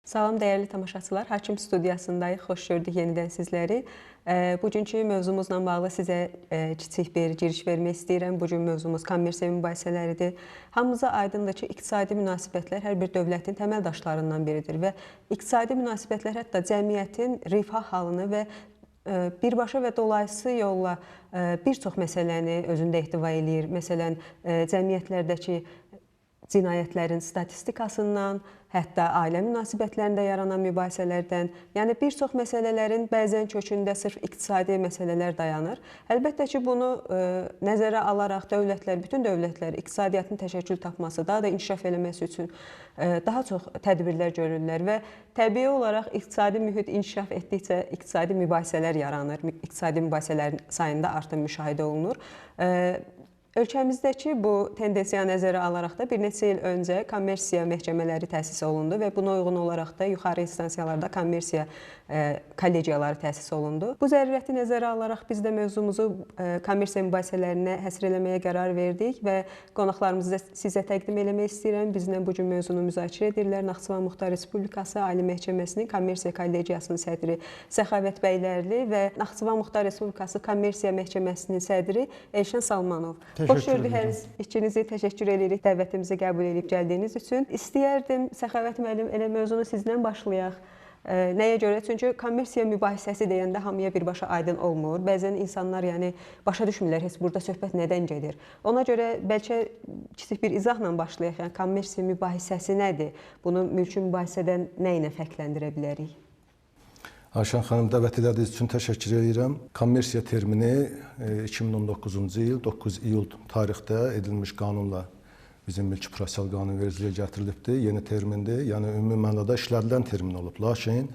Salam dəyərli tamaşaçılar, Hakim studiyasındayıq. Xoş gördük yenidən sizləri. Bugünkü mövzumuzla bağlı sizə kiçik bir giriş vermək istəyirəm. Bugün mövzumuz kommersiya mübahisələridir. Hamımıza aydındır ki, iqtisadi münasibətlər hər bir dövlətin təməl daşlarından biridir və iqtisadi münasibətlər hətta cəmiyyətin rifah halını və birbaşa və dolayısı yolla bir çox məsələni özündə ehtiva eləyir. Məsələn, cəmiyyətlərdəki cinayətlərin statistikasından, hətta ailə münasibətlərində yaranan mübahisələrdən, yəni bir çox məsələlərin bəzən kökündə sırf iqtisadi məsələlər dayanır. Əlbəttə ki, bunu nəzərə alaraq dövlətlər, bütün dövlətlər iqtisadiyyatın təşəkkül tapması, daha da inkişaf eləməsi üçün daha çox tədbirlər görürlər və təbii olaraq iqtisadi mühit inkişaf etdikcə iqtisadi mübahisələr yaranır, iqtisadi mübahisələrin sayında artım müşahidə olunur. Ölkəmizdəki bu tendensiya nəzərə alaraq da bir neçə il öncə kommersiya məhkəmələri təsis olundu və buna uyğun olaraq da yuxarı instansiyalarda kommersiya kollegiyaları təsis olundu. Bu zərurəti nəzərə alaraq biz də mövzumuzu kommersiya mübahisələrinə həsr eləməyə qərar verdik və qonaqlarımızı sizə təqdim eləmək istəyirəm. Bizlə bugün mövzunu müzakirə edirlər. Naxçıvan Muxtar Respublikası Ali Məhkəməsinin kommersiya kollegiyasının sədri Səxavət Bəylərli və Naxçıvan Muxtar Respublikası Kommersiya Məhkəməsinin sədri Elşən Salmanov. Xoş gördük hər ikinizi, təşəkkür edirik dəvətimizi qəbul edib gəldiyiniz üçün. İstəyərdim, Səxavət müəllim, elə mövzunu sizdən başlayaq. Nəyə görə? Çünki kommersiya mübahisəsi deyəndə hamıya birbaşa aydın olmur. Bəzən insanlar başa düşmürlər, heç burada söhbət nədən gedir. Ona görə bəlkə kiçik bir izahla başlayaq. Yəni, kommersiya mübahisəsi nədir? Bunu mülki mübahisədən nə ilə fərqləndirə bilərik? Ayşən xanım, dəvət elədiyiniz üçün təşəkkür edirəm. Kommersiya termini 2019-cu il 9 iyul tarixdə edilmiş qanunla bizim mülki prosessual qanunvericiliyə gətirilibdir. Yeni termindir, yəni ümumi mənada işlədilən termin olub. Lakin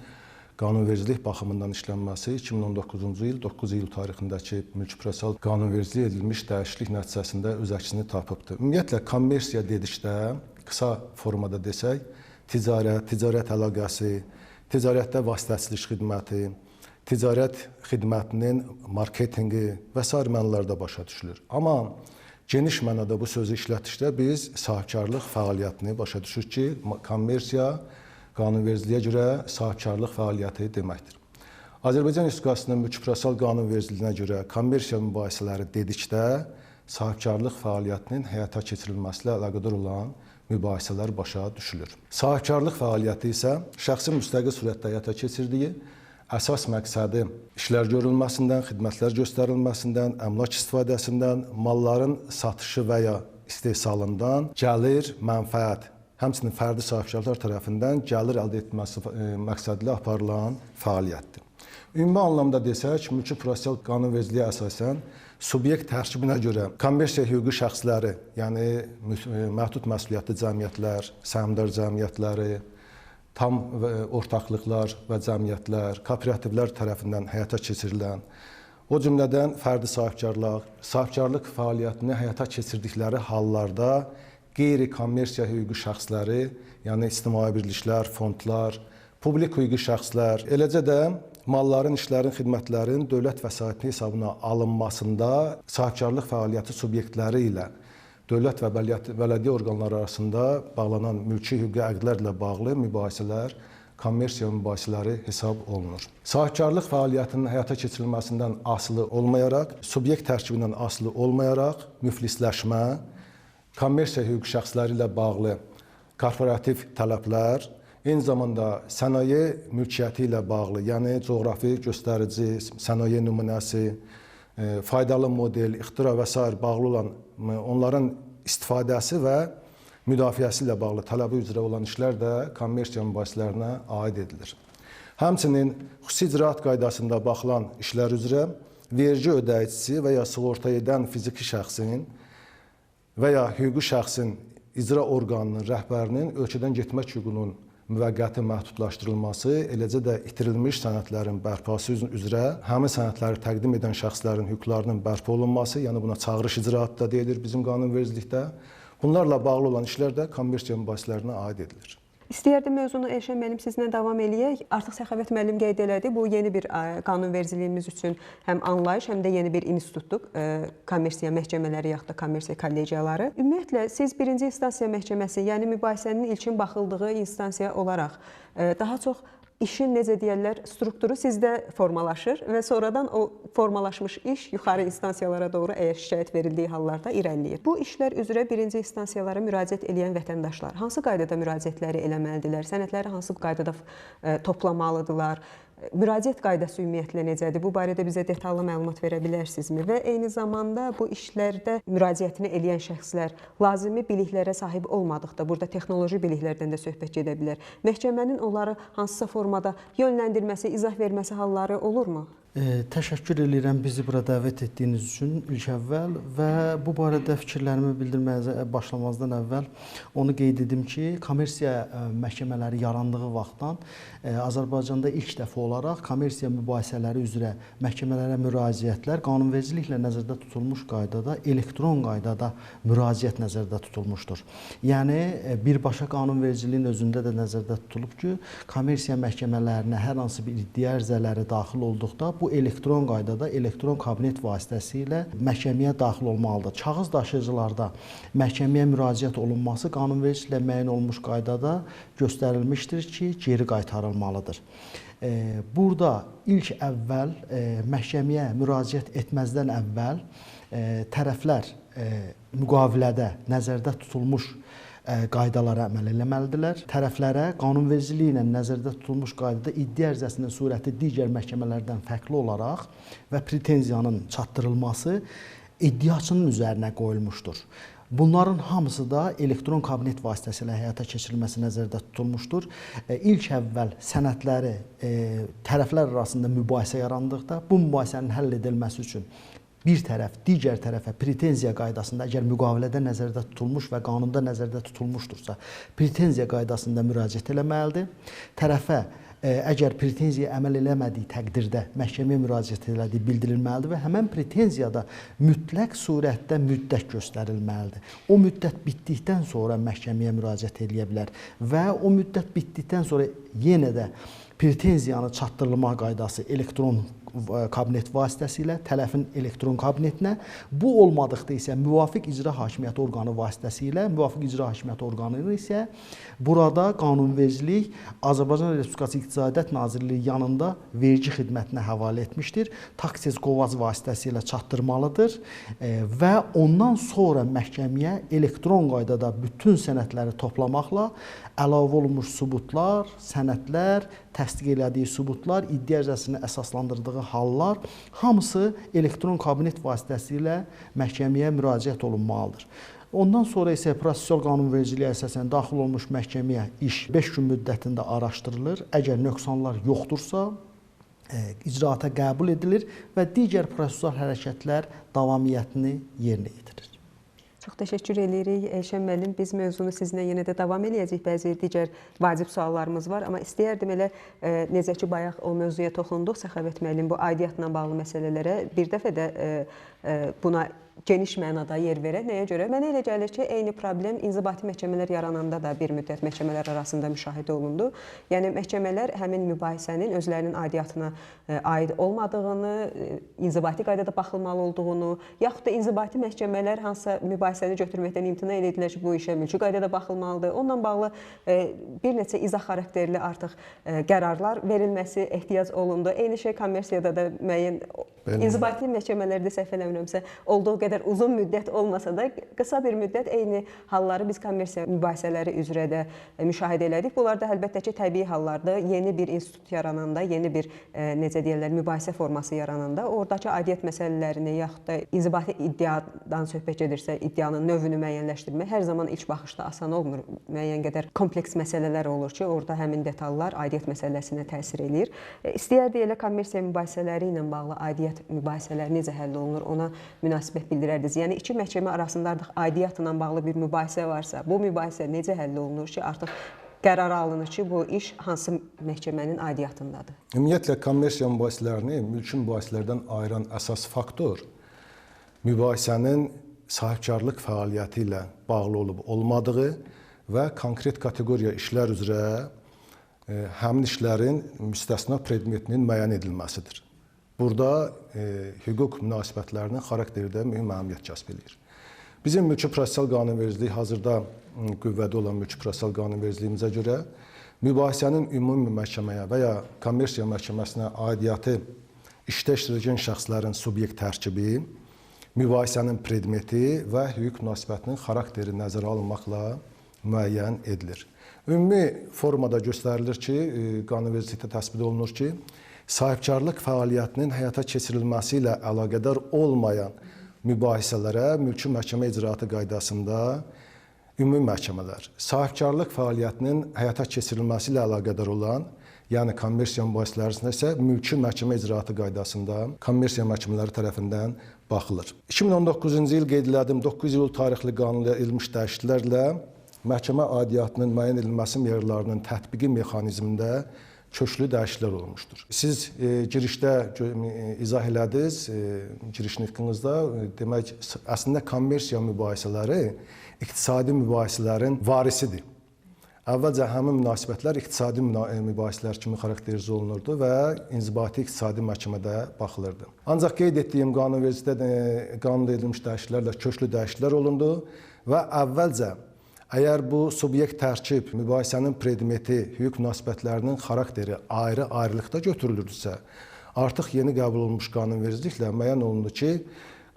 qanunvericilik baxımından işlənməsi 2019-cu il 9 iyul tarixindəki mülki prosessual qanunvericiliyə edilmiş dəyişiklik nəticəsində öz əksini tapıbdır. Ümumiyyətlə, kommersiya dedikdə, qısa formada desək, ticarət əlaqəsi, ticarətdə vasitəçilik xidməti, ticarət xidmətinin marketinqi və sair mənalarda başa düşülür. Amma geniş mənada bu sözü işlətdikdə biz sahibkarlıq fəaliyyətini başa düşürük ki, kommersiya qanunvericiliyə görə sahibkarlıq fəaliyyəti deməkdir. Azərbaycan Respublikasının mülki prosessual qanunvericiliyinə görə kommersiya mübahisələri dedikdə sahibkarlıq fəaliyyətinin həyata keçirilməsi ilə əlaqədar olan mübahisələr başa düşülür. Sahibkarlıq fəaliyyəti isə şəxsin müstəqil surətdə həyata keçirdiyi əsas məqsədi işlər görülməsindən, xidmətlər göstərilməsindən, əmlak istifadəsindən, malların satışı və ya istehsalından gəlir, mənfəət, həmçinin fərdi sahibkarlar tərəfindən gəlir əldə etməsi məqsədilə aparılan fəaliyyətdir. Ümumi anlamda desək, mülki prosessual qanunvericiliyə əsasən subyekt tərkibinə görə kommersiya hüquqi şəxsləri, yəni məhdud məsuliyyətli cəmiyyətlər, səhmdar cəmiyyətləri, tam ortaqlıqlar və cəmiyyətlər, kooperativlər tərəfindən həyata keçirilən, o cümlədən fərdi sahibkarlıq fəaliyyətini həyata keçirdikləri hallarda qeyri-kommersiya hüquqi şəxsləri, yəni ictimai birliklər, fondlar, publik hüquqi şəxslər, eləcə də malların, işlərin, xidmətlərin dövlət vəsaiti hesabına alınmasında sahibkarlıq fəaliyyəti subyektləri ilə dövlət və bələdiyyə orqanları arasında bağlanan mülki hüquqi əqdlərlə bağlı mübahisələr kommersiya mübahisələri hesab olunur. Sahibkarlıq fəaliyyətinin həyata keçirilməsindən asılı olmayaraq, subyekt tərkibindən asılı olmayaraq müflisləşmə, kommersiya hüquqi şəxsləri ilə bağlı korporativ tələblər, eyni zamanda sənaye mülkiyyəti ilə bağlı, yəni coğrafi göstərici, sənaye nümunəsi, faydalı model, ixtira və s. bağlı olan onların istifadəsi və müdafiəsi ilə bağlı tələbi üzrə olan işlər də kommersiya mübahisələrinə aid edilir. Həmçinin xüsusi icraat qaydasında baxılan işlər üzrə vergi ödəyicisi və ya sığorta edən fiziki şəxsin və ya hüquqi şəxsin icra orqanının rəhbərinin ölkədən getmək hüququnun müvəqqəti məhdudlaşdırılması, eləcə də itirilmiş sənədlərin bərpası üzrə həmin sənədləri təqdim edən şəxslərin hüquqlarının bərpa olunması, yəni buna çağırış icraatı da deyilir bizim qanunvericilikdə. Bunlarla bağlı olan işlər də kommersiya mübahisələrinə aid edilir. İstəyərdim mövzunu Elşən müəllim sizinlə davam eləyək. Artıq Səxavət müəllim qeyd elədi. Bu yeni bir qanunvericiliyimiz üçün həm anlayış, həm də yeni bir institutdur. Kommersiya məhkəmələri yaxud da kommersiya kollegiyaları. Ümumiyyətlə siz birinci instansiya məhkəməsi, yəni mübahisənin ilkin baxıldığı instansiya olaraq daha çox işin necə deyirlər, strukturu sizdə formalaşır və sonradan o formalaşmış iş yuxarı instansiyalara doğru əgər şikayət verildiyi hallarda irəliləyir. Bu işlər üzrə birinci instansiyalara müraciət edən vətəndaşlar hansı qaydada müraciətləri eləməlidirlər? Sənədləri hansı qaydada toplamalıdırlar? Müraciət qaydası ümumiyyətlə necədir? Bu barədə bizə detallı məlumat verə bilərsinizmi? Və eyni zamanda bu işlərdə müraciətini edən şəxslər lazımi biliklərə sahib olmadıqda, burada texnoloji biliklərdən də söhbət gedə bilər. Məhkəmənin onları hansısa formada yönləndirməsi, izah verməsi halları olurmu? Təşəkkür edirəm bizi bura dəvət etdiyiniz üçün ilk əvvəl və bu barədə fikirlərimi bildirməyə başlamazdan əvvəl onu qeyd edim ki, kommersiya məhkəmələri yarandığı vaxtdan Azərbaycanda ilk dəfə olaraq kommersiya mübahisələri üzrə məhkəmələrə müraciətlər qanunvericiliklə nəzərdə tutulmuş qaydada, elektron qaydada müraciət nəzərdə tutulmuşdur. Yəni birbaşa qanunvericiliyin özündə də nəzərdə tutulub ki, kommersiya məhkəmələrinə hər hansı bir iddia ərizələri daxil olduqda bu elektron qaydada, elektron kabinet vasitəsilə məhkəməyə daxil olmalıdır. Kağız daşıyıcılarda məhkəməyə müraciət olunması qanunvericiliklə müəyyən olmuş qaydada göstərilmişdir ki, geri qaytarılmalıdır. Burada ilk əvvəl məhkəməyə müraciət etməzdən əvvəl tərəflər müqavilədə nəzərdə tutulmuş qaydalara əməl eləməlidirlər. Tərəflərə qanunvericiliyi ilə nəzərdə tutulmuş qaydada iddia ərizəsinin surəti digər məhkəmələrdən fərqli olaraq və pretenziyanın çatdırılması iddiaçının üzərinə qoyulmuşdur. Bunların hamısı da elektron kabinet vasitəsilə həyata keçirilməsi nəzərdə tutulmuşdur. İlk əvvəl sənədləri tərəflər arasında mübahisə yarandıqda bu mübahisənin həll edilməsi üçün bir tərəf digər tərəfə pretenziya qaydasında əgər müqavilədə nəzərdə tutulmuş və qanunda nəzərdə tutulmuşdursa, pretenziya qaydasında müraciət eləməlidir. Tərəfə əgər pretenziya əməl eləmədiyi təqdirdə məhkəməyə müraciət elədiyi bildirilməlidir və həmən pretenziyada mütləq surətdə müddət göstərilməlidir. O müddət bitdikdən sonra məhkəməyə müraciət eləyə bilər və o müddət bitdikdən sonra yenə də pretenziyanı çatdırılma qaydası elektron kabinet vasitəsilə tərəfin elektron kabinetinə, bu olmadıqda isə müvafiq icra hakimiyyəti orqanı vasitəsilə, müvafiq icra hakimiyyəti orqanı isə burada qanunvericilik Azərbaycan Respublikası İqtisadiyyat Nazirliyi yanında vergi xidmətinə həvalə etmişdir. Taksiz qovaz vasitəsilə çatdırmalıdır və ondan sonra məhkəməyə elektron qaydada bütün sənədləri toplamaqla əlavə olunmuş sübutlar, sənədlər, təsdiq elədiyi sübutlar, iddia ərizəsini əsaslandırdığı hallar hamısı elektron kabinet vasitəsilə məhkəməyə müraciət olunmalıdır. Ondan sonra isə prosessual qanunvericiliyə əsasən daxil olmuş məhkəməyə iş 5 gün müddətində araşdırılır. Əgər nöqsanlar yoxdursa, icraata qəbul edilir və digər prosessual hərəkətlər davamiyyətini yerinə yetirir. Çox təşəkkür edirik Elşən müəllim. Biz mövzunu sizinlə yenə də davam eləyəcəyik. Bəzi digər vacib suallarımız var, amma istəyərdim elə necə ki bayaq o mövzuya toxunduq Səxavət müəllim bu aidiyyatla bağlı məsələlərə bir dəfə də buna geniş mənada yer verək. Nəyə görə? Mənə elə gəlir ki, eyni problem inzibati məhkəmələr yarananda da bir müddət məhkəmələr arasında müşahidə olundu. Yəni məhkəmələr həmin mübahisənin özlərinin aidiyyatına aid olmadığını, inzibati qaydada baxılmalı olduğunu, yaxud da inzibati məhkəmələr hansısa mübahisəni götürməkdən imtina edildilər ki, bu işə mülki qaydada baxılmalıdır. Onunla bağlı bir neçə izah xarakterli artıq qərarlar verilməsi ehtiyac olundu. Eyni şey kommersiyada da müəyyən inzibati məhkəmələrdə səhv eləmirəmsə olduğu qədər uzun müddət olmasa da qısa bir müddət eyni halları biz kommersiya mübahisələri üzrə də müşahidə elədik. Bunlar da əlbəttə ki, təbii hallardır. Yeni bir institut yarananda, yeni bir necə deyirlər, mübahisə forması yarananda oradakı aidiyyət məsələlərini yaxud da inzibati iddiadan söhbət gedirsə, iddianın növünü müəyyənləşdirmək hər zaman ilk baxışda asan olmur. Müəyyən qədər kompleks məsələlər olur ki, orada həmin detallar aidiyyət məsələsinə təsir eləyir. İstəyərdik elə kommersiya mübahisələri ilə bağlı aidiyyət mübahisələri necə həll olunur, ona münasibət bildirərdiniz. Yəni iki məhkəmə arasında artıq aidiyyatla bağlı bir mübahisə varsa, bu mübahisə necə həll olunur ki, artıq qərar alınır ki, bu iş hansı məhkəmənin aidiyyatındadır? Ümumiyyətlə kommersiya mübahisələrini mülki mübahisələrdən ayıran əsas faktor mübahisənin sahibkarlıq fəaliyyəti ilə bağlı olub olmadığı və konkret kateqoriya işlər üzrə həmin işlərin müstəsna predmetinin müəyyən edilməsidir. Burada hüquq münasibətlərinin xarakteri də mühüm əhəmiyyət kəsb edir. Bizim mülki prosessual qanunvericiliyi hazırda qüvvədə olan mülki prosessual qanunvericiliyimizə görə mübahisənin ümumi məhkəməyə və ya kommersiya məhkəməsinə aidiyyatı işdə iştirak edən şəxslərin subyekt tərkibi, mübahisənin predmeti və hüquq münasibətinin xarakteri nəzərə alınmaqla müəyyən edilir. Ümumi formada göstərilir ki, qanunvericilikdə təsbit olunur ki, sahibkarlıq fəaliyyətinin həyata keçirilməsi ilə əlaqədar olmayan mübahisələrə mülki məhkəmə icraatı qaydasında ümumi məhkəmələr, sahibkarlıq fəaliyyətinin həyata keçirilməsi ilə əlaqədar olan, yəni kommersiya mübahisələrində isə mülki məhkəmə icraatı qaydasında kommersiya məhkəmələri tərəfindən baxılır. 2019-cu il qeyd elədim, 9 iyul tarixli qanuna edilmiş dəyişikliklərlə məhkəmə aidiyyatının müəyyən edilməsi meyarlarının tətbiqi mexanizmində köklü dəyişikliklər olmuşdur. Siz girişdə izah elədiniz, giriş nitqinizdə, demək, əslində kommersiya mübahisələri iqtisadi mübahisələrin varisidir. Əvvəlcə həmin münasibətlər iqtisadi mübahisələr kimi xarakterizə olunurdu və inzibati iqtisadi məhkəmədə baxılırdı. Ancaq qeyd etdiyim qanunvericilikdə qanunda edilmiş dəyişikliklərlə köklü dəyişikliklər olundu və əvvəlcə əgər bu subyekt tərkib, mübahisənin predmeti, hüquq münasibətlərinin xarakteri ayrı-ayrılıqda götürülürdüsə, artıq yeni qəbul olunmuş qanunvericiliklə müəyyən olundu ki,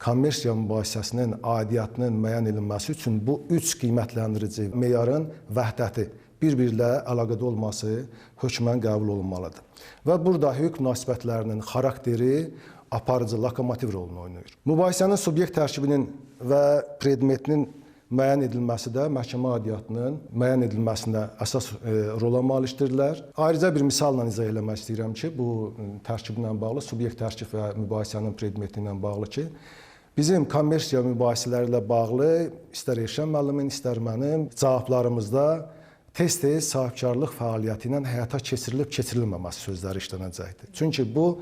kommersiya mübahisəsinin aidiyyatının müəyyən edilməsi üçün bu üç qiymətləndirici meyarın vəhdəti bir-biri ilə əlaqədə olması hökmən qəbul olunmalıdır. Və burada hüquq münasibətlərinin xarakteri aparıcı, lokomotiv rolunu oynayır. Mübahisənin subyekt tərkibinin və predmetinin müəyyən edilməsi də məhkəmə aidiyyatının müəyyən edilməsində əsas rola malikdirlər. Ayrıca bir misalla izah eləmək istəyirəm ki, bu tərkiblə bağlı, subyekt tərkib və mübahisənin predmeti ilə bağlı ki, bizim kommersiya mübahisələri ilə bağlı istər Elşən müəllimin, istər mənim cavablarımızda tez-tez sahibkarlıq fəaliyyəti ilə həyata keçirilib-keçirilməməsi sözləri işlənəcəkdir. Çünki bu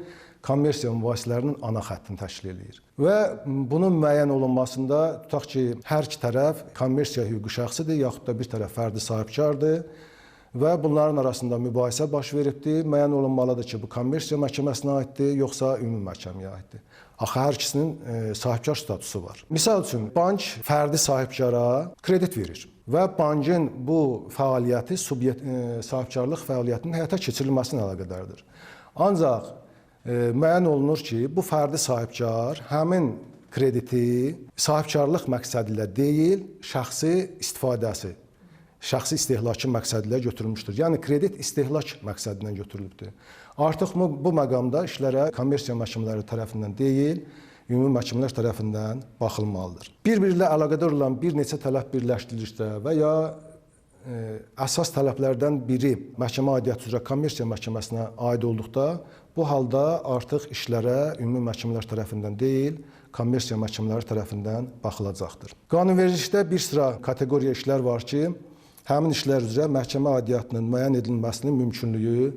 kommersiya mübahisələrinin ana xəttini təşkil edir. Və bunun müəyyən olunmasında tutaq ki, hər iki tərəf kommersiya hüquqi şəxsidir, yaxud da bir tərəf fərdi sahibkardır və bunların arasında mübahisə baş veribdir. Müəyyən olunmalıdır ki, bu kommersiya məhkəməsinə aiddir, yoxsa ümumi məhkəməyə aiddir. Axı hər ikisinin sahibkar statusu var. Misal üçün, bank fərdi sahibkara kredit verir və bankın bu fəaliyyəti sahibkarlıq fəaliyyətinin həyata keçirilməsinə əlaqədardır. Ancaq müəyyən olunur ki, bu fərdi sahibkar həmin krediti sahibkarlıq məqsədi ilə deyil, şəxsi istifadəsi, şəxsi istehlakı məqsədi ilə götürülmüşdür. Yəni kredit istehlak məqsədindən götürülübdür. Artıq bu məqamda işlərə kommersiya məhkəmələri tərəfindən deyil, ümumi məhkəmələr tərəfindən baxılmalıdır. Bir-biri ilə əlaqədar olan bir neçə tələb birləşdirilirsə və ya əsas tələblərdən biri məhkəmə aidiyyatı üzrə kommersiya məhkəməsinə aid olduqda, bu halda artıq işlərə ümumi məhkəmələr tərəfindən deyil, kommersiya məhkəmələri tərəfindən baxılacaqdır. Qanunvericilikdə bir sıra kateqoriya işlər var ki, həmin işlər üzrə məhkəmə aidiyyatının müəyyən edilməsinin mümkünlüyü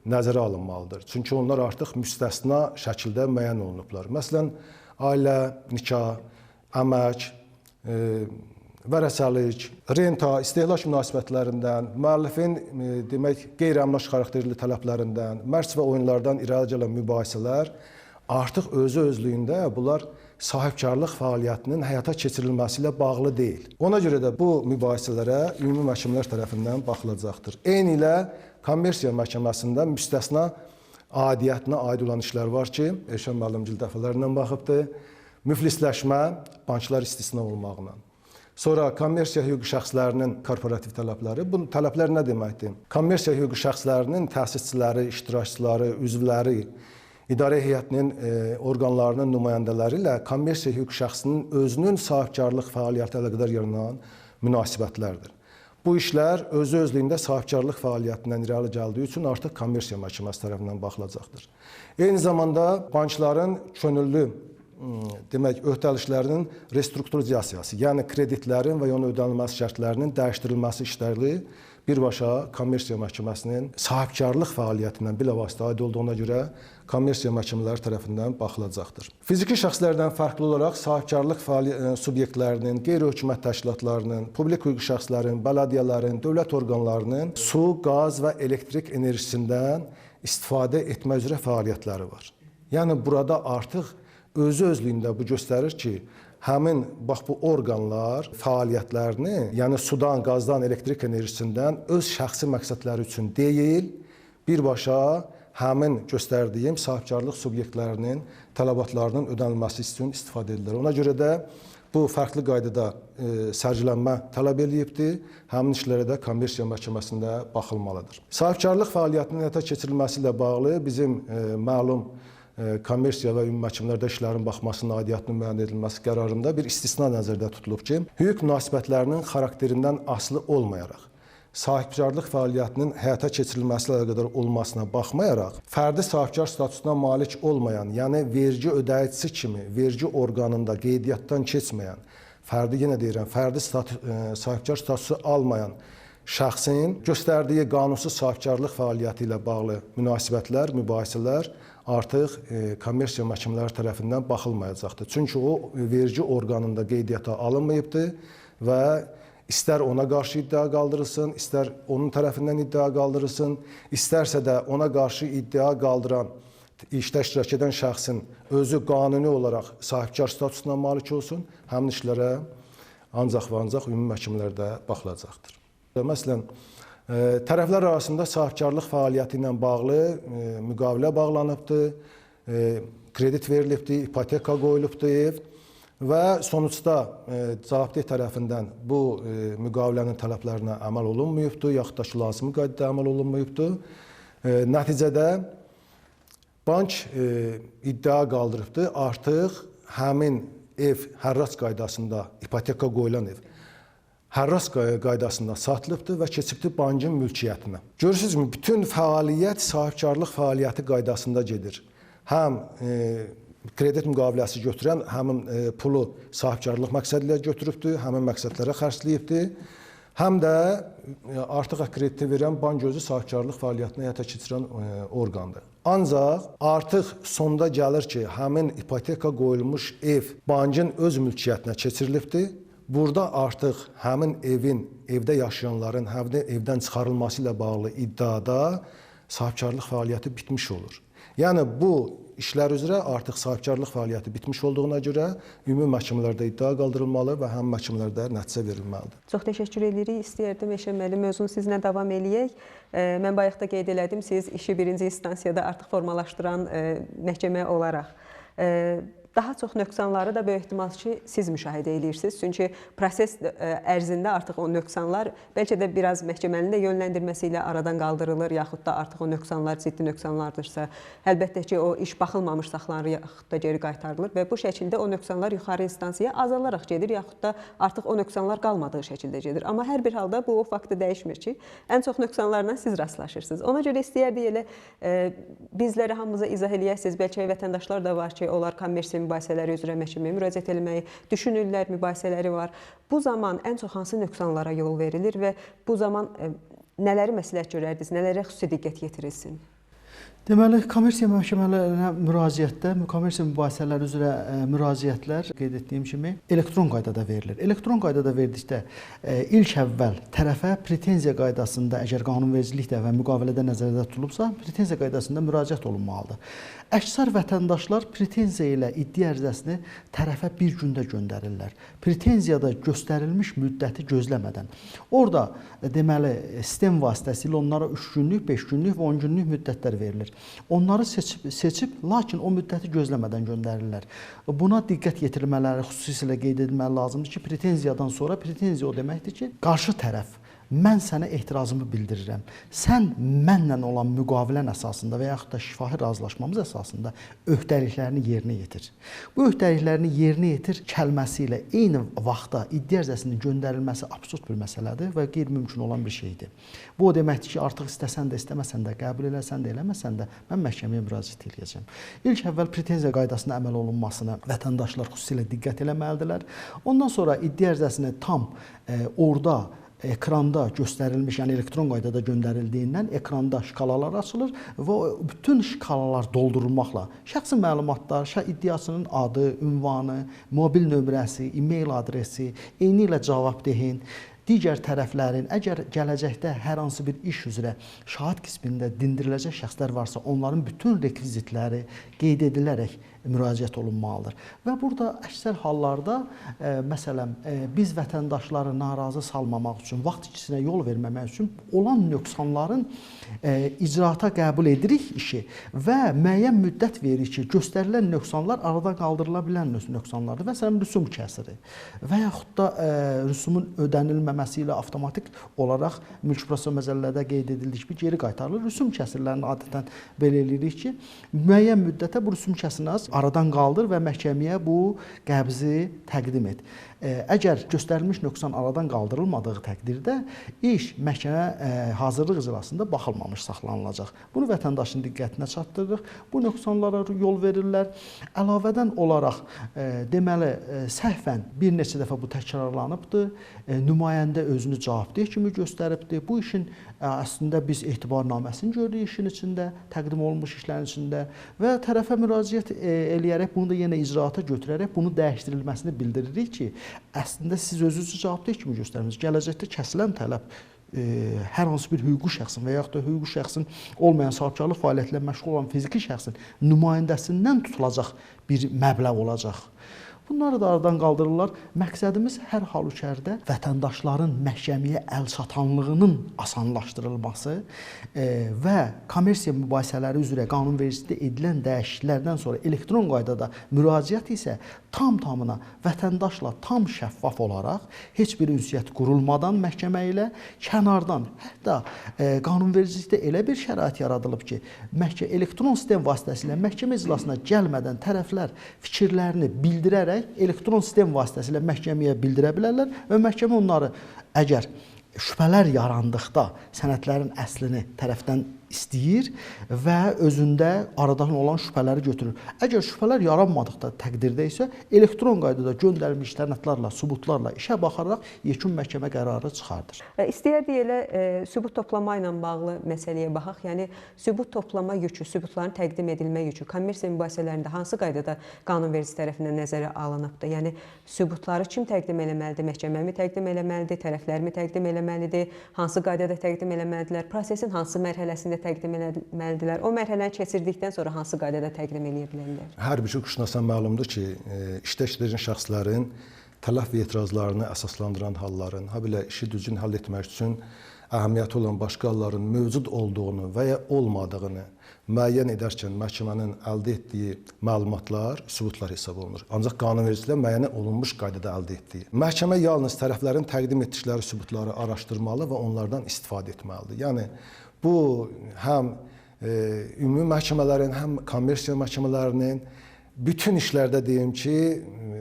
nəzərə alınmalıdır. Çünki onlar artıq müstəsna şəkildə müəyyən olunublar. Məsələn, ailə, nikah, əmək, vərəsəlik, renta, istehlak münasibətlərindən, müəllifin demək qeyri-əmlak xarakterli tələblərindən, mərc və oyunlardan irəli gələn mübahisələr artıq özü-özlüyündə bunlar sahibkarlıq fəaliyyətinin həyata keçirilməsi ilə bağlı deyil. Ona görə də bu mübahisələrə ümumi məhkəmələr tərəfindən baxılacaqdır. Eyni ilə kommersiya məhkəməsində müstəsna aidiyyətinə aid olan işlər var ki, Elşən müəllimgil dəfələrlə baxıbdır. Müflisləşmə, banklar istisna olmaqla. Sonra kommersiya hüquqi şəxslərinin korporativ tələbləri. Bu tələblər nə deməkdir? Kommersiya hüquqi şəxslərinin təsisçiləri, iştirakçıları, üzvləri, idarə heyətinin orqanlarının nümayəndələri ilə kommersiya hüquqi şəxsinin özünün sahibkarlıq fəaliyyəti ilə qədər yaranan münasibətlərdir. Bu işlər özü-özlüyündə sahibkarlıq fəaliyyətindən irəli gəldiyi üçün artıq kommersiya məhkəməsi tərəfindən baxılacaqdır. Eyni zamanda bankların könüllü demək, öhdəliklərinin restrukturizasiyası, yəni kreditlərin və onun ödənilməsi şərtlərinin dəyişdirilməsi işləri birbaşa Kommersiya Məhkəməsinin sahibkarlıq fəaliyyətindən bilavasitə aid olduğuna görə kommersiya məhkəmələri tərəfindən baxılacaqdır. Fiziki şəxslərdən fərqli olaraq sahibkarlıq subyektlərinin, qeyri-hökumət təşkilatlarının, publik hüquqi şəxslərin, bələdiyyələrin, dövlət orqanlarının su, qaz və elektrik enerjisindən istifadə etmə üzrə fəaliyyətləri var. Yəni burada artıq özü-özlüyündə bu göstərir ki, həmin bax bu orqanlar fəaliyyətlərini, yəni sudan, qazdan, elektrik enerjisindən öz şəxsi məqsədləri üçün deyil, birbaşa həmin göstərdiyim sahibkarlıq subyektlərinin tələbatlarının ödənilməsi üçün istifadə edirlər. Ona görə də bu fərqli qaydada sərgilənmə tələb eləyibdir. Həmin işlərə də Kommersiya Məhkəməsində baxılmalıdır. Sahibkarlıq fəaliyyətinin həyata keçirilməsi ilə bağlı bizim məlum kommersiya və ümumi məhkəmələrdə işlərin baxmasının aidiyyatının müəyyən edilməsi qərarında bir istisna nəzərdə tutulub ki, hüquq münasibətlərinin xarakterindən asılı olmayaraq, sahibkarlıq fəaliyyətinin həyata keçirilməsi ilə əlaqədar olmasına baxmayaraq, fərdi sahibkar statusuna malik olmayan, yəni vergi ödəyicisi kimi vergi orqanında qeydiyyatdan keçməyən, yenə deyirəm, fərdi sahibkar statusu almayan şəxsin göstərdiyi qanunsuz sahibkarlıq fəaliyyəti ilə bağlı münasibətlər, mübahisələr artıq kommersiya məhkəmələri tərəfindən baxılmayacaqdır. Çünki o vergi orqanında qeydiyyata alınmayıbdır və istər ona qarşı iddia qaldırılsın, istər onun tərəfindən iddia qaldırılsın, istərsə də ona qarşı iddia qaldıran, işdə iştirak edən şəxsin özü qanuni olaraq sahibkar statusuna malik olsun, həmin işlərə ancaq və ancaq ümumi məhkəmələrdə baxılacaqdır. Məsələn, tərəflər arasında sahibkarlıq fəaliyyəti ilə bağlı müqavilə bağlanıbdır, kredit verilibdir, ipoteka qoyulubdur və sonuçda cavabdeh tərəfindən bu müqavilənin tələblərinə əməl olunmayıbdır, yaxud da ki, lazımi qaydada əməl olunmayıbdır. Nəticədə bank iddia qaldırıbdır, artıq həmin ev hərrac qaydasında, ipoteka qoyulan ev, hərras qaydasında satılıbdır və keçibdir bankın mülkiyyətinə. Görürsünüzmü, bütün fəaliyyət sahibkarlıq fəaliyyəti qaydasında gedir. Həm kredit müqaviləsi götürən həmin pulu sahibkarlıq məqsədi ilə götürübdür, həmin məqsədlərə xərcləyibdir. Həm də artıq krediti verən bank özü sahibkarlıq fəaliyyətini həyata keçirən orqandır. Ancaq artıq sonda gəlir ki, həmin ipoteka qoyulmuş ev bankın öz mülkiyyətinə keçirilibdir. Burada artıq həmin evdə yaşayanların evdən çıxarılması ilə bağlı iddiada sahibkarlıq fəaliyyəti bitmiş olur. Yəni bu işlər üzrə artıq sahibkarlıq fəaliyyəti bitmiş olduğuna görə ümumi məhkəmələrdə iddia qaldırılmalı və həmin məhkəmələrdə nəticə verilməlidir. Çox təşəkkür edirik. İstəyərdim Eşən müəllim, mövzunu sizinlə davam eləyək. Mən bayaqda qeyd elədim, siz işi birinci instansiyada artıq formalaşdıran məhkəmə olaraq daha çox nöqsanları da böyük ehtimal ki, siz müşahidə edirsiniz. Çünki proses ərzində artıq o nöqsanlar bəlkə də biraz məhkəmənin də yönləndirməsi ilə aradan qaldırılır, yaxud da artıq o nöqsanlar ciddi nöqsanlardırsa, əlbəttə ki, o iş baxılmamış saxlanır, yaxud da geri qaytarılır və bu şəkildə o nöqsanlar yuxarı instansiyaya azalaraq gedir, yaxud da artıq o nöqsanlar qalmadığı şəkildə gedir. Amma hər bir halda bu o faktı dəyişmir ki, ən çox nöqsanlarla siz rastlaşırsınız. Ona görə istəyərdik elə bizlərə hamımıza izah eləyəsiniz. Bəlkə vətəndaşlar da var ki, onlar kommersiya mübahisələri üzrə məhkəməyə müraciət etməyi düşünürlər, mübahisələri var. Bu zaman ən çox hansı nöqsanlara yol verilir və bu zaman nələri məsləhət görərdiniz, nələrə xüsusi diqqət yetirilsin? Deməli, kommersiya məhkəmələrinə müraciətdə, kommersiya mübahisələri üzrə müraciətlər qeyd etdiyim kimi elektron qaydada verilir. Elektron qaydada verdikdə ilk əvvəl tərəfə pretenziya qaydasında, əgər qanunvericilikdə və müqavilədə nəzərdə tutulubsa, pretenziya qaydasında müraciət olunmalıdır. Əksər vətəndaşlar pretenziya ilə iddia ərizəsini tərəfə bir gündə göndərirlər. Pretenziyada göstərilmiş müddəti gözləmədən. Orada deməli, sistem vasitəsilə onlara 3 günlük, 5 günlük və 10 günlük müddətlər verilir. Onları seçib, lakin o müddəti gözləmədən göndərirlər. Buna diqqət yetirmələri xüsusilə qeyd edilməli lazımdır ki, pretenziyadan sonra pretenziya o deməkdir ki, qarşı tərəf mən sənə etirazımı bildirirəm. Sən mənlə olan müqavilən əsasında və yaxud da şifahi razılaşmamız əsasında öhdəliklərini yerinə yetir. Bu öhdəliklərini yerinə yetir kəlməsi ilə eyni vaxtda iddia ərizəsinin göndərilməsi absurd bir məsələdir və qeyri-mümkün olan bir şeydir. Bu o deməkdir ki, artıq istəsən də, istəməsən də, qəbul eləsən də, eləməsən də mən məhkəməyə müraciət edəcəm. İlk əvvəl pretenziya qaydasına əməl olunmasına vətəndaşlar xüsusilə diqqət eləməlidirlər. Ondan sonra iddia ərizəsini tam orada ekranda göstərilmiş, yəni elektron qaydada göndərildiyindən ekranda şkalalar açılır və bütün şkalalar doldurulmaqla şəxsi məlumatlar, iddiasının adı, ünvanı, mobil nömrəsi, e-mail adresi, eyni ilə cavabdehin, digər tərəflərin, əgər gələcəkdə hər hansı bir iş üzrə şahid qismində dindiriləcək şəxslər varsa, onların bütün rekvizitləri qeyd edilərək müraciət olunmalıdır. Və burada əksər hallarda, məsələn, biz vətəndaşları narazı salmamaq üçün, vaxt içisinə yol verməmək üçün olan nöqsanların icraata qəbul edirik işi və müəyyən müddət veririk ki, göstərilən nöqsanlar aradan qaldırıla bilən nöqsanlardır. Məsələn, rüsum kəsiri və yaxud da rüsumun ödənilməməsi ilə avtomatik olaraq mülki prosessual məcəllələrdə qeyd edildiyi kimi geri qaytarılır. Rüsum kəsirlərini adətən belə eləyirik ki, müəyyən müddətə bu rüsum kəsirləri aradan qaldır və məhkəməyə bu qəbzi təqdim et. Əgər göstərilmiş nöqsan aradan qaldırılmadığı təqdirdə iş məhkəmə hazırlıq iclasında baxılmamış saxlanılacaq. Bunu vətəndaşın diqqətinə çatdırırıq. Bu nöqsanlara yol verirlər. Əlavədən olaraq deməli səhvən bir neçə dəfə bu təkrarlanıbdır. Nümayəndə özünü cavabdeh kimi göstəribdir. Bu işin əslində biz etibarnaməsini görürük işin içində, təqdim olunmuş işlərin içində və tərəfə müraciət eləyərək bunu da yenə icraata götürərək bunu dəyişdirilməsini bildiririk ki, əslində siz özünüzü cavabdeh kimi göstərmisiniz. Gələcəkdə kəsilən tələb hər hansı bir hüquqi şəxsin və yaxud da hüquqi şəxsin olmayan sahibkarlıq fəaliyyətlə məşğul olan fiziki şəxsin nümayəndəsindən tutulacaq bir məbləğ olacaq. Bunları da aradan qaldırırlar. Məqsədimiz hər halükarda vətəndaşların məhkəməyə əl çatanlığının asanlaşdırılması və kommersiya mübahisələri üzrə qanunvericiliyə edilən dəyişikliklərdən sonra elektron qaydada müraciət isə tamına vətəndaşla tam şəffaf olaraq heç bir ünsiyyət qurulmadan məhkəmə ilə kənardan, hətta qanunvericilikdə elə bir şərait yaradılıb ki, elektron sistem vasitəsilə məhkəmə iclasına gəlmədən tərəflər fikirlərini bildirərək elektron sistem vasitəsilə məhkəməyə bildirə bilərlər və məhkəmə onları əgər şübhələr yarandıqda sənədlərin əslini tərəfdən istəyir və özündə aradan olan şübhələri götürür. Əgər şübhələr yaranmadıqda təqdirdə isə elektron qaydada göndərilmiş sənədlərlə, sübutlarla işə baxaraq yekun məhkəmə qərarı çıxardır. İstəyərdik elə sübut toplama ilə bağlı məsələyə baxaq. Yəni sübut toplama yükü, sübutların təqdim edilmə yükü kommersiya mübahisələrində hansı qaydada qanunverici tərəfindən nəzərə alınıbdır? Yəni sübutları kim təqdim eləməlidir? Məhkəmə mi təqdim eləməlidir? Tərəflər mi təqdim eləməlidir? Hansı qaydada təqdim eləməlidirlər? Prosesin hansı mərhələsində təqdim eləməlidirlər? O mərhələni keçirdikdən sonra hansı qaydada təqdim eləyə bilərlər? Hər bir hüquqşünasa məlumdur ki, iştirak şəxslərin tələf və etirazlarını əsaslandıran halların, habelə işi düzgün həll etmək üçün əhəmiyyəti olan başqa halların mövcud olduğunu və ya olmadığını müəyyən edərkən məhkəmənin əldə etdiyi məlumatlar, sübutlar hesab olunur. Ancaq qanunvericiliklə müəyyən olunmuş qaydada əldə etdiyi. Məhkəmə yalnız tərəflərin təqdim etdikləri sübutları araşdırmalı və onlardan istifadə etməlidir. Yəni bu həm ümumi məhkəmələrin, həm kommersiya məhkəmələrinin bütün işlərdə deyim ki,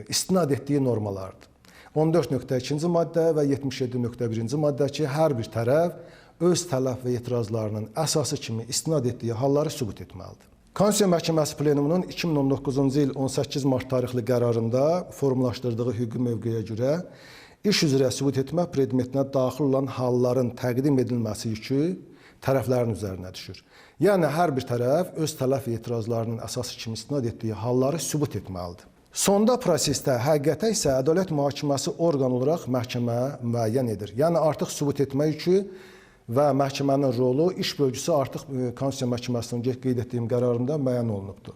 istinad etdiyi normalardır. 14.2-ci maddə və 77.1-ci maddə ki, hər bir tərəf öz tələf və etirazlarının əsası kimi istinad etdiyi halları sübut etməlidir. Konstitusiya Məhkəməsi Plenumunun 2019-cu il 18 mart tarixli qərarında formalaşdırdığı hüquqi mövqeyə görə iş üzrə sübut etmə predmetinə daxil olan halların təqdim edilməsi yükü tərəflərin üzərinə düşür. Yəni, hər bir tərəf öz tələf və etirazlarının əsası kimi istinad etdiyi halları sübut etməlidir. Sonda prosesdə həqiqətə isə ədalət mühakiməsi orqan olaraq məhkəmə müəyyən edir. Yəni, artıq sübut etmə yükü və məhkəmənin rolu, iş bölgüsü artıq Konstitusiya Məhkəməsinin qeyd etdiyim qərarında müəyyən olunubdur.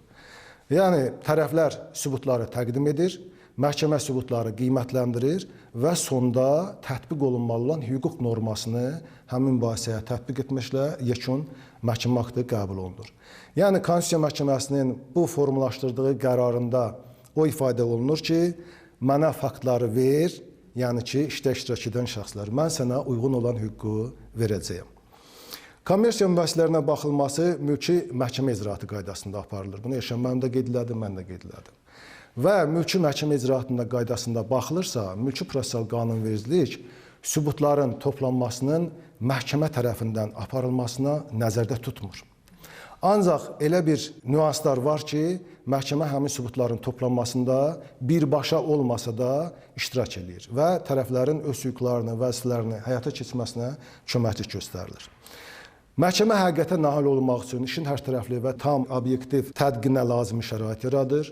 Yəni, tərəflər sübutları təqdim edir, məhkəmə sübutları qiymətləndirir və sonda tətbiq olunmalı olan hüquq normasını həmin mübahisəyə tətbiq etməklə yekun məhkəmə aktı qəbul olunur. Yəni, Konstitusiya Məhkəməsinin bu formalaşdırdığı qərarında o ifadə olunur ki, mənə faktları ver, yəni ki, işdə iştirak edən şəxslər, mən sənə uyğun olan hüququ verəcəyəm. Kommersiya mübahisələrinə baxılması mülki məhkəmə icraatı qaydasında aparılır. Bunu Elşən müəllim də qeyd elədi, mən də qeyd elədim. Və mülki məhkəmə icraatında qaydasında baxılırsa, mülki prosessual qanunvericilik sübutların toplanmasının məhkəmə tərəfindən aparılmasına nəzərdə tutmur. Ancaq elə bir nüanslar var ki, məhkəmə həmin sübutların toplanmasında birbaşa olmasa da iştirak edir və tərəflərin öz hüquqlarını, vəzifələrini həyata keçirməsinə köməklik göstərilir. Məhkəmə həqiqətə nail olunmaq üçün işin hərtərəfli və tam obyektiv tədqiqinə lazımi şərait yaradır.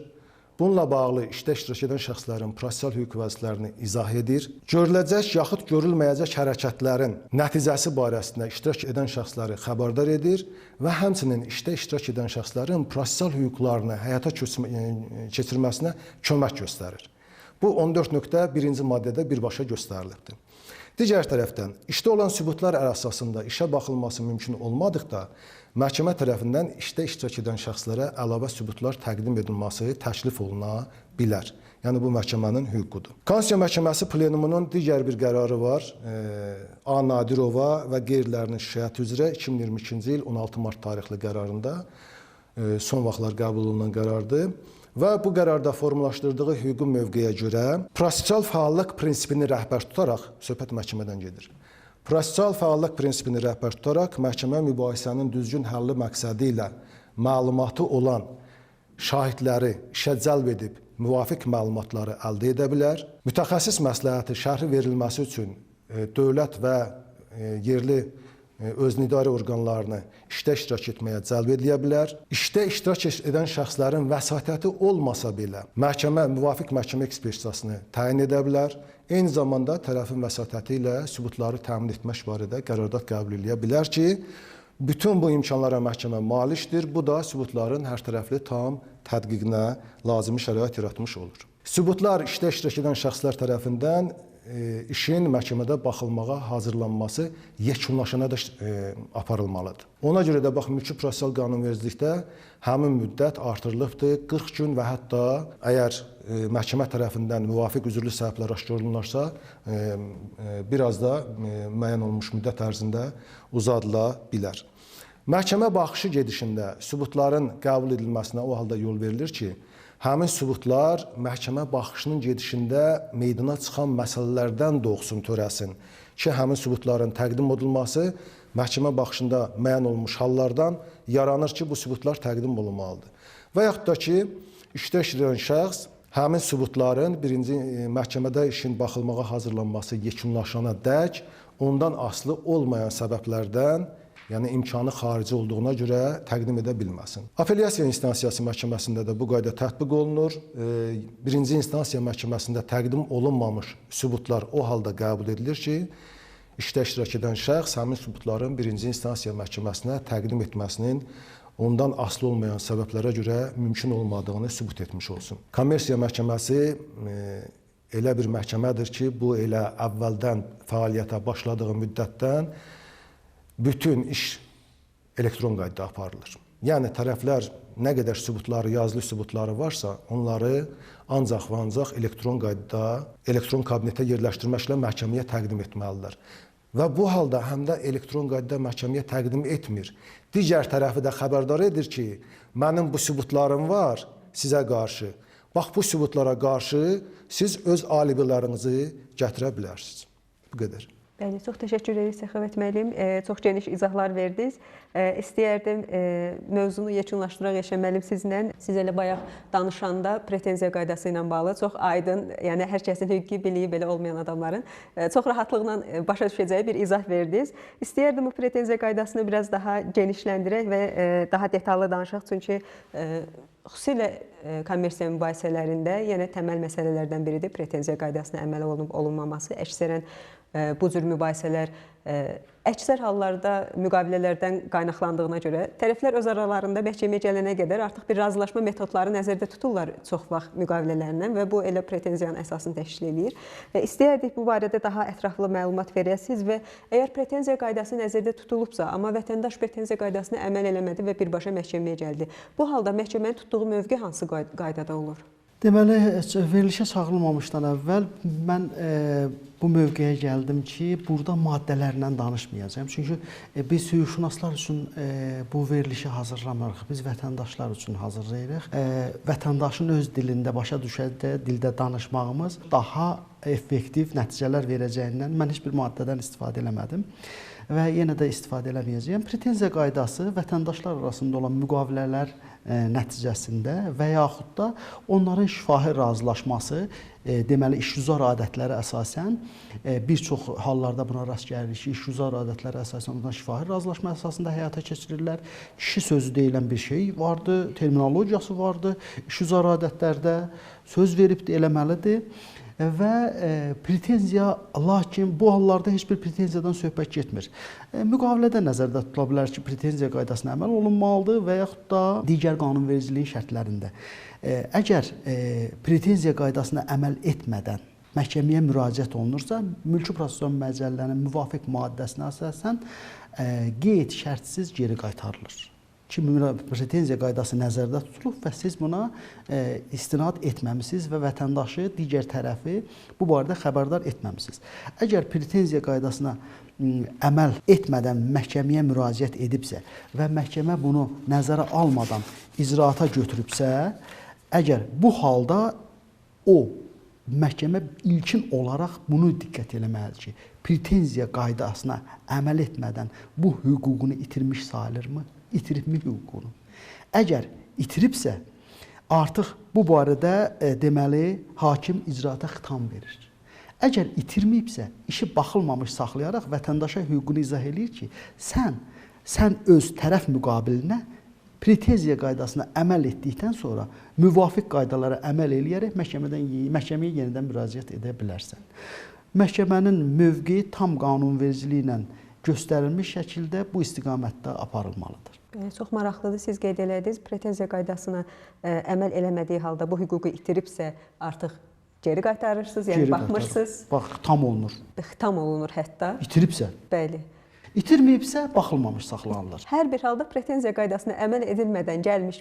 Bununla bağlı işdə iştirak edən şəxslərin prosessual hüquq vəzifələrini izah edir. Görüləcək yaxud görülməyəcək hərəkətlərin nəticəsi barəsində iştirak edən şəxsləri xəbərdar edir və həmçinin işdə iştirak edən şəxslərin prosessual hüquqlarını həyata keçirməsinə kömək göstərir. Bu 14.1-ci maddədə birbaşa göstərilibdir. Digər tərəfdən, işdə olan sübutlar əsasında işə baxılması mümkün olmadıqda, məhkəmə tərəfindən işdə iştirak edən şəxslərə əlavə sübutlar təqdim edilməsi təklif oluna bilər. Yəni, bu məhkəmənin hüququdur. Konstitusiya Məhkəməsi Plenumunun digər bir qərarı var. A. Nadirova və qeyrilərinin şikayəti üzrə 2022-ci il 16 mart tarixli qərarında son vaxtlar qəbul olunan qərardır. Və bu qərarda formalaşdırdığı hüquqi mövqeyə görə prosessual fəallıq prinsipini rəhbər tutaraq, söhbət məhkəmədən gedir. Prosessual fəallıq prinsipini rəhbər tutaraq məhkəmə mübahisənin düzgün həlli məqsədi ilə məlumatı olan şahidləri işə cəlb edib müvafiq məlumatları əldə edə bilər. Mütəxəssis məsləhəti şərhi verilməsi üçün dövlət və yerli özünüidarə orqanlarını işdə iştirak etməyə cəlb edilə bilər. İşdə iştirak edən şəxslərin vəsatəti olmasa belə, məhkəmə müvafiq məhkəmə ekspertizasını təyin edə bilər. Eyni zamanda tərəfin vəsatəti ilə sübutları təmin etmək barədə qərardat qəbul edə bilər ki, bütün bu imkanlara məhkəmə malikdir. Bu da sübutların hərtərəfli tam tədqiqinə lazımi şərait yaratmış olur. Sübutlar işdə iştirak edən şəxslər tərəfindən işin məhkəmədə baxılmağa hazırlanması yekunlaşana da aparılmalıdır. Ona görə də bax, mülki prosessual qanunvericilikdə həmin müddət artırılıbdır. 40 gün və hətta əgər məhkəmə tərəfindən müvafiq üzrlü səbəblər aşkar olunarsa, biraz da müəyyən olunmuş müddət ərzində uzadıla bilər. Məhkəmə baxışı gedişində sübutların qəbul edilməsinə o halda yol verilir ki, həmin sübutlar məhkəmə baxışının gedişində meydana çıxan məsələlərdən doğsun törəsin ki, həmin sübutların təqdim edilməsi məhkəmə baxışında müəyyən olmuş hallardan yaranır ki, bu sübutlar təqdim olunmalıdır. Və yaxud da ki, işdə işləyən şəxs həmin sübutların birinci məhkəmədə işin baxılmağa hazırlanması yekunlaşana dək ondan asılı olmayan səbəblərdən, yəni imkanı xarici olduğuna görə təqdim edə bilməsin. Apellyasiya instansiyası məhkəməsində də bu qayda tətbiq olunur. Birinci instansiya məhkəməsində təqdim olunmamış sübutlar o halda qəbul edilir ki, işdə iştirak edən şəxs həmin sübutların birinci instansiya məhkəməsinə təqdim etməsinin ondan asılı olmayan səbəblərə görə mümkün olmadığını sübut etmiş olsun. Kommersiya məhkəməsi elə bir məhkəmədir ki, bu elə əvvəldən fəaliyyətə başladığı müddətdən bütün iş elektron qaydada aparılır. Yəni, tərəflər nə qədər sübutları, yazılı sübutları varsa, onları ancaq və ancaq elektron qaydada, elektron kabinetə yerləşdirməklə məhkəməyə təqdim etməlidir. Və bu halda həm də elektron qaydada məhkəməyə təqdim etmir. Digər tərəfi də xəbərdar edir ki, mənim bu sübutlarım var sizə qarşı. Bax, bu sübutlara qarşı siz öz alibilərinizi gətirə bilərsiniz. Bu qədər. Bəli, çox təşəkkür edirik Səxavət müəllim. Çox geniş izahlar verdiniz. İstəyərdim mövzunu yekunlaşdıraq Elşən müəllim sizlə. Siz elə bayaq danışanda pretenziya qaydası ilə bağlı çox aydın, yəni hər kəsin hüquqi biliyi belə olmayan adamların çox rahatlıqla başa düşəcəyi bir izah verdiniz. İstəyərdim bu pretenziya qaydasını biraz daha genişləndirək və daha detallı danışaq. Çünki xüsusilə kommersiya mübahisələrində yenə təməl məsələlərdən biridir pretenziya qaydasına əməl olunub olunmaması. Əksərən bu cür mübahisələr əksər hallarda müqavilələrdən qaynaqlandığına görə tərəflər öz aralarında məhkəməyə gələnə qədər artıq bir razılaşma metodları nəzərdə tuturlar çox vaxt müqavilələrindən və bu elə pretenziyanın əsasını təşkil edir. İstəyərdik bu barədə daha ətraflı məlumat verəsiniz və əgər pretenziya qaydası nəzərdə tutulubsa, amma vətəndaş pretenziya qaydasına əməl eləmədi və birbaşa məhkəməyə gəldi. Bu halda məhkəmənin tutduğu mövqe hansı qaydada olur? Deməli, verilişə çağırılmamışdan əvvəl mən bu mövqeyə gəldim ki, burada maddələrlə danışmayacağam. Çünki biz hüquqşünaslar üçün bu verilişi hazırlamırıq. Biz vətəndaşlar üçün hazırlayırıq. Vətəndaşın öz dilində, başa düşəcəyi dildə danışmağımız daha effektiv nəticələr verəcəyindən mən heç bir maddədən istifadə eləmədim və yenə də istifadə eləməyəcəyəm. Pretenziya qaydası vətəndaşlar arasında olan müqavilələr nəticəsində və yaxud da onların şifahi razılaşması, deməli işgüzar adətlərə əsasən bir çox hallarda buna rast gəlirik ki, işgüzar adətlərə əsasən ondan şifahi razılaşma əsasında həyata keçirirlər. Kişi sözü deyilən bir şey vardı, terminologiyası vardı. İşgüzar adətlərdə söz verib də eləməlidir. Və pretenziya, lakin bu hallarda heç bir pretenziyadan söhbət getmir. Müqavilədə nəzərdə tutula bilər ki, pretenziya qaydasına əməl olunmalıdır və yaxud da digər qanunvericiliyin şərtlərində. Əgər pretenziya qaydasına əməl etmədən məhkəməyə müraciət olunursa, Mülki Prosessual Məcəllənin müvafiq maddəsinə əsasən qeyd şərtsiz geri qaytarılır. Ki, pretenziya qaydası nəzərdə tutulub və siz buna istinad etməmisiniz və vətəndaşı, digər tərəfi bu barədə xəbərdar etməmisiniz. Əgər pretenziya qaydasına əməl etmədən məhkəməyə müraciət edibsə və məhkəmə bunu nəzərə almadan icraata götürübsə, əgər bu halda məhkəmə ilkin olaraq bunu diqqət eləməlidir ki, pretenziya qaydasına əməl etmədən bu hüququnu itirmiş sayılırmı? İtiribmi hüququnu? Əgər itiribsə, artıq bu barədə deməli hakim icraata xitam verir. Əgər itirməyibsə, işi baxılmamış saxlayaraq vətəndaşa hüququnu izah eləyir ki, sən öz tərəf müqabilinə pretenziya qaydasına əməl etdikdən sonra müvafiq qaydalara əməl eləyərək məhkəməyə yenidən müraciət edə bilərsən. Məhkəmənin mövqeyi tam qanunvericiliyi ilə göstərilmiş şəkildə bu istiqamətdə aparılmalıdır. Çox maraqlıdır. Siz qeyd elədiniz, pretenziya qaydasına əməl eləmədiyi halda bu hüququ itiribsə artıq geri qaytarırsınız, yəni baxmırsınız. Bax, tam olunur. Tam olunur hətta. İtiribsə. Bəli. İtirməyibsə, baxılmamış saxlanılır. Hər bir halda pretenziya qaydasına əməl edilmədən gəlmiş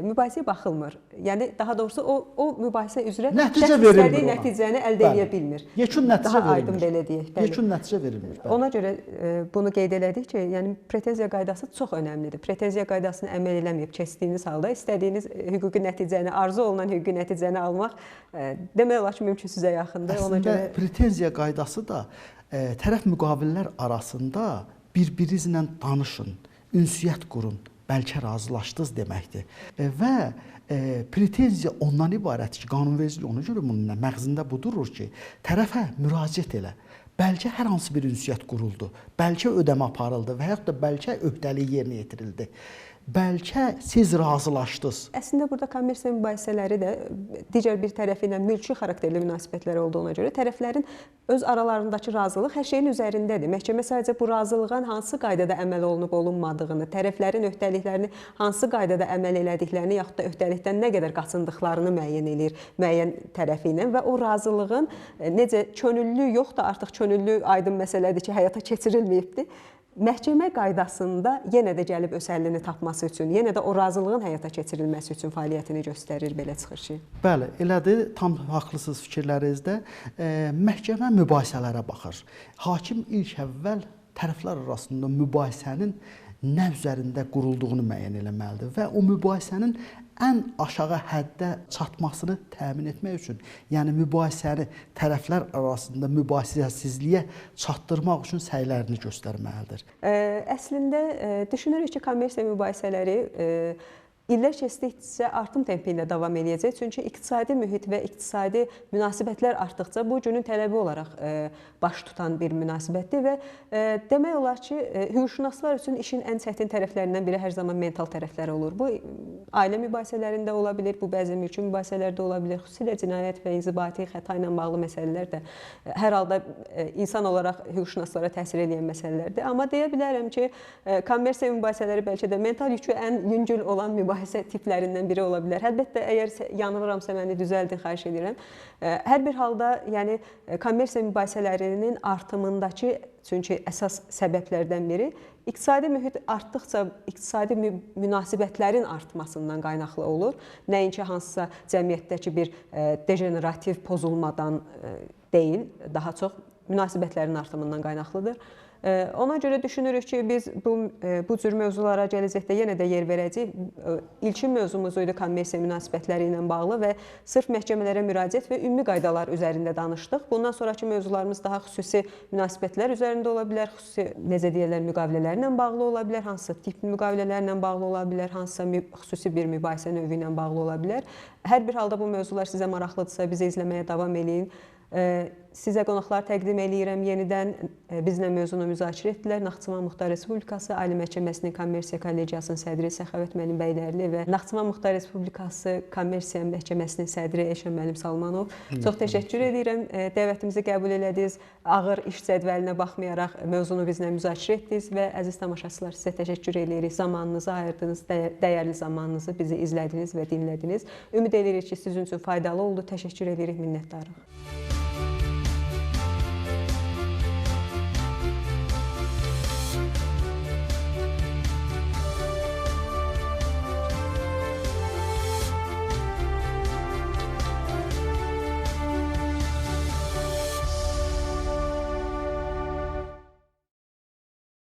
mübahisəyə baxılmır. Yəni daha doğrusu o mübahisə üzrə nəticə verilmir ona. Nəticəni əldə edə bilmir. Yekun nəticə daha verilmir. aydın belə deyək. Bəli. Yekun nəticə verilmir. Bəli. Ona görə bunu qeyd elədik ki, yəni pretenziya qaydası çox önəmlidir. Pretenziya qaydasına əməl eləməyib keçdiyiniz halda istədiyiniz hüquqi nəticəni, arzu olunan hüquqi nəticəni almaq demək olar ki, mümkünsüzə yaxındır. Ona görə pretenziya qaydası da tərəf müqavillər arasında bir-birinizlə danışın, ünsiyyət qurun, bəlkə razılaşdınız deməkdir. Və pretenziya ondan ibarətdir ki, qanunvericilik ona görə bunun məğzində bu durur ki, tərəfə müraciət elə. Bəlkə hər hansı bir ünsiyyət quruldu, bəlkə ödəmə aparıldı və yaxud da bəlkə öhdəlik yerinə yetirildi. Bəlkə siz razılaşdınız. Əslində burada kommersiya mübahisələri də digər bir tərəfi ilə mülki xarakterli münasibətlər olduğuna görə tərəflərin öz aralarındakı razılıq hər şeyin üzərindədir. Məhkəmə sadəcə bu razılığın hansı qaydada əməl olunub olunmadığını, tərəflərin öhdəliklərini hansı qaydada əməl elədiklərini yaxud da öhdəlikdən nə qədər qaçındıqlarını müəyyən eləyir müəyyən tərəfi ilə və o razılığın necə könüllü yox da artıq könüllü aydın məsələdir ki, həyata keçirilməyibdir. Məhkəmə qaydasında yenə də gəlib öz həllini tapması üçün, yenə də o razılığın həyata keçirilməsi üçün fəaliyyətini göstərir, belə çıxır ki. Bəli, elədir, tam haqlısınız fikirlərinizdə. Məhkəmə mübahisələrə baxır. Hakim ilk əvvəl tərəflər arasında mübahisənin nə üzərində qurulduğunu müəyyən eləməlidir və o mübahisənin ən aşağı həddə çatmasını təmin etmək üçün, yəni mübahisəni tərəflər arasında mübahisəsizliyə çatdırmaq üçün səylərini göstərməlidir. Əslində düşünürük ki, kommersiya mübahisələri illər keçdikcə artım tempi ilə davam edəcək. Çünki iqtisadi mühit və iqtisadi münasibətlər artdıqca bu günün tələbi olaraq baş tutan bir münasibətdir və demək olar ki, hüquqşünaslar üçün işin ən çətin tərəflərindən biri hər zaman mental tərəfləri olur. Bu ailə mübahisələrində ola bilər, bu bəzi mülki mübahisələrdə ola bilər, xüsusilə cinayət və inzibati xəta ilə bağlı məsələlər də hər halda insan olaraq hüquqşünaslara təsir edən məsələlərdir. Amma deyə bilərəm ki, kommersiya mübahisələri bəlkə də mental yükü ən yüngül olan mübahisələrdir. mübahisə tiplərindən biri ola bilər. Əlbəttə, əgər yanılıramsa məni düzəldin, xahiş edirəm. Hər bir halda, yəni kommersiya mübahisələrinin artımındakı çünki əsas səbəblərdən biri iqtisadi mühit artdıqca iqtisadi münasibətlərin artmasından qaynaqlı olur. Nəinki hansısa cəmiyyətdəki bir dejenerativ pozulmadan deyil, daha çox münasibətlərin artımından qaynaqlıdır. Ona görə düşünürük ki, biz bu cür mövzulara gələcəkdə yenə də yer verəcəyik. İlkin mövzumuz idi kommersiya münasibətləri ilə bağlı və sırf məhkəmələrə müraciət və ümumi qaydalar üzərində danışdıq. Bundan sonrakı mövzularımız daha xüsusi münasibətlər üzərində ola bilər, xüsusi necə deyirlər, müqavilələrlə bağlı ola bilər, hansısa tip müqavilələrlə bağlı ola bilər, hansısa xüsusi bir mübahisə növü ilə bağlı ola bilər. Hər bir halda bu mövzular sizə maraqlıdırsa, bizi izləməyə davam eləyin. Sizə qonaqlar təqdim eləyirəm. Yenidən bizlə mövzunu müzakirə etdilər. Naxçıvan Muxtar Respublikası Ali Məhkəməsinin Kommersiya Kollegiyasının sədri Səxavət müəllim bəylərli və Naxçıvan Muxtar Respublikası Kommersiya Məhkəməsinin sədri Eşən müəllim Salmanov. Çox təşəkkür edirəm. Dəvətimizi qəbul elədiniz. Ağır iş cədvəlinə baxmayaraq mövzunu bizlə müzakirə etdiniz və əziz tamaşaçılar, sizə təşəkkür edirik. Zamanınızı ayırdınız, dəyərli zamanınızı bizi izlədiniz və dinlədiniz. Ümid edirik ki, sizin üçün faydalı oldu. Təşəkkür edirik, minnətdarıq.